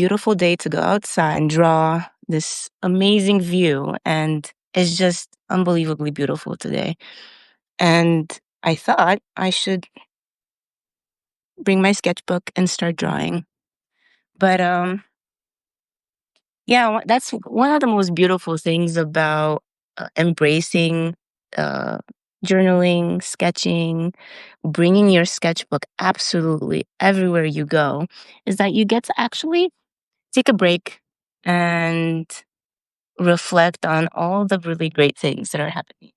beautiful day to go outside and draw this amazing view. And it's just unbelievably beautiful today. And I thought I should bring my sketchbook and start drawing. But yeah, that's one of the most beautiful things about embracing uh, journaling, sketching, bringing your sketchbook absolutely everywhere you go, is that you get to actually take a break and reflect on all the really great things that are happening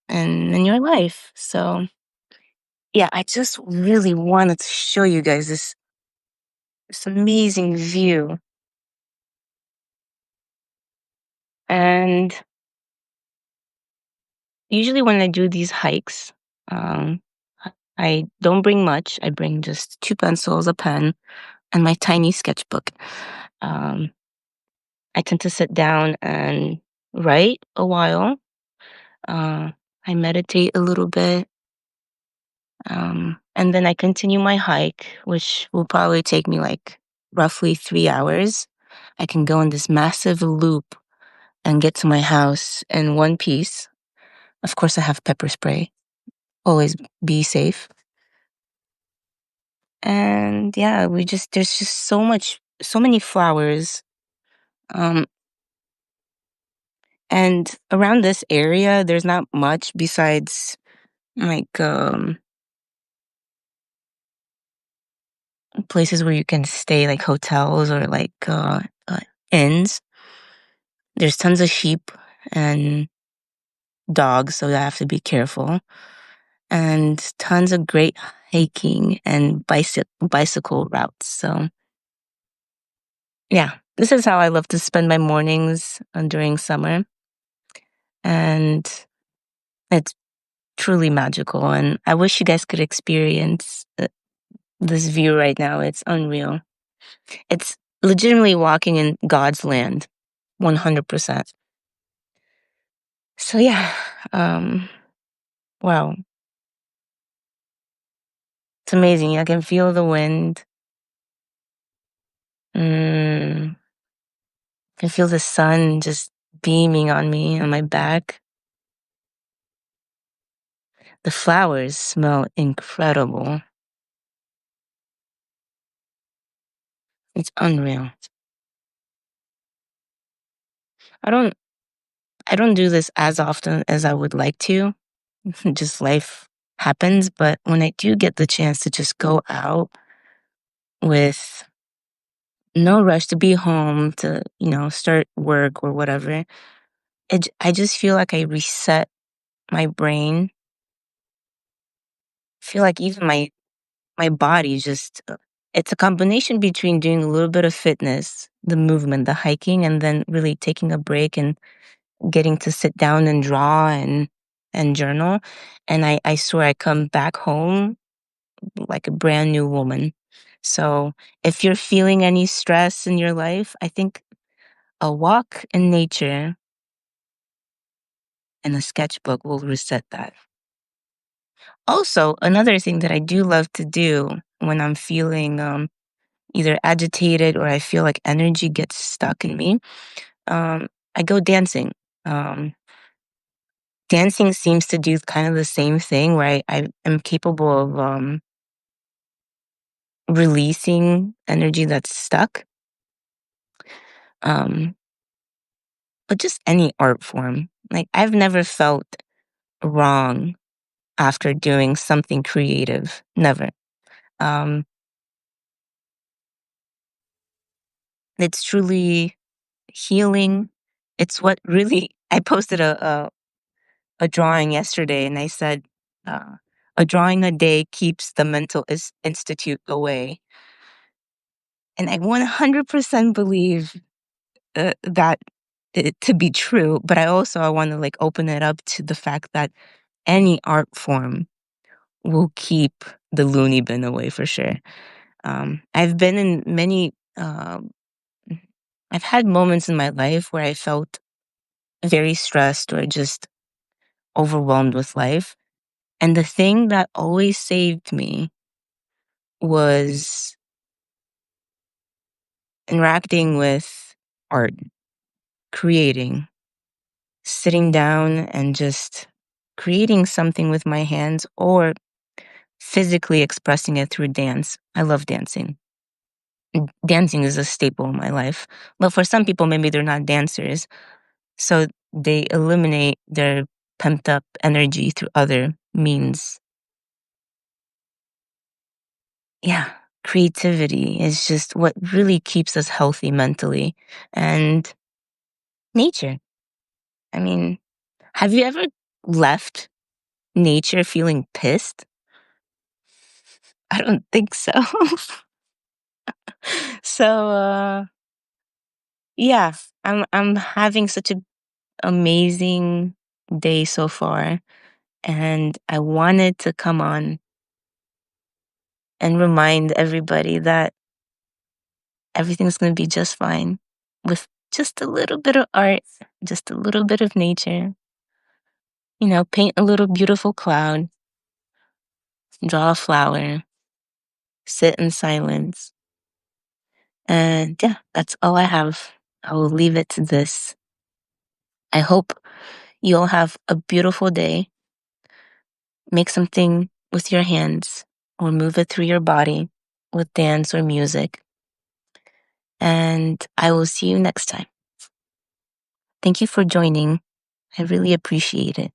in your life. So, yeah, I just really wanted to show you guys this amazing view. And usually when I do these hikes, um, I don't bring much. I bring just two pencils, a pen, and my tiny sketchbook. Um, I tend to sit down and write a while. Uh, I meditate a little bit. And then I continue my hike, which will probably take me like roughly 3 hours. I can go in this massive loop and get to my house in one piece. Of course, I have pepper spray. Always be safe. And yeah, there's just so many flowers. Um, and around this area, there's not much besides like places where you can stay, like hotels or like inns. There's tons of sheep and dogs, so I have to be careful. And tons of great hiking and bicycle routes. So yeah, this is how I love to spend my mornings during summer, and it's truly magical. And I wish you guys could experience this view right now. It's unreal. It's legitimately walking in God's land, 100%. So yeah, um, wow, it's amazing. I can feel the wind. I can feel the sun just beaming on me on my back. The flowers smell incredible. It's unreal. I don't I don't do this as often as I would like to. Just life happens, but when I do get the chance to just go out with no rush to be home to, start work or whatever, I just feel like I reset my brain. Feel like even my body just it's a combination between doing a little bit of fitness, the movement, the hiking, and then really taking a break and getting to sit down and draw and journal. And I swear I come back home like a brand new woman. So if you're feeling any stress in your life, I think a walk in nature and a sketchbook will reset that. Also, another thing that I do love to do when I'm feeling either agitated or I feel like energy gets stuck in me, I go dancing. Um, Dancing seems to do kind of the same thing where I am capable of releasing energy that's stuck. Um, but just any art form. Like, I've never felt wrong after doing something creative. Never. Um, it's truly healing. It's what really, I posted a drawing yesterday and I said, uh, a drawing a day keeps the mental institute away. And I 100% believe that it to be true, but I want to like open it up to the fact that any art form will keep the loony bin away for sure. I've been in many, I've had moments in my life where I felt very stressed or just overwhelmed with life. And the thing that always saved me was interacting with art, creating, sitting down and just creating something with my hands or physically expressing it through dance. I love dancing. Dancing is a staple in my life. But for some people, maybe they're not dancers. So they eliminate their pumped up energy through other means. Yeah, creativity is just what really keeps us healthy mentally. And nature. I mean, have you ever left nature feeling pissed? I don't think so. So yeah, I'm having such an amazing day so far, and I wanted to come on and remind everybody that everything's going to be just fine with just a little bit of art, just a little bit of nature. Paint a little beautiful cloud, draw a flower, sit in silence. And yeah, that's all I have. I will leave it to this. I hope you all have a beautiful day. Make something with your hands or move it through your body with dance or music. And I will see you next time. Thank you for joining. I really appreciate it.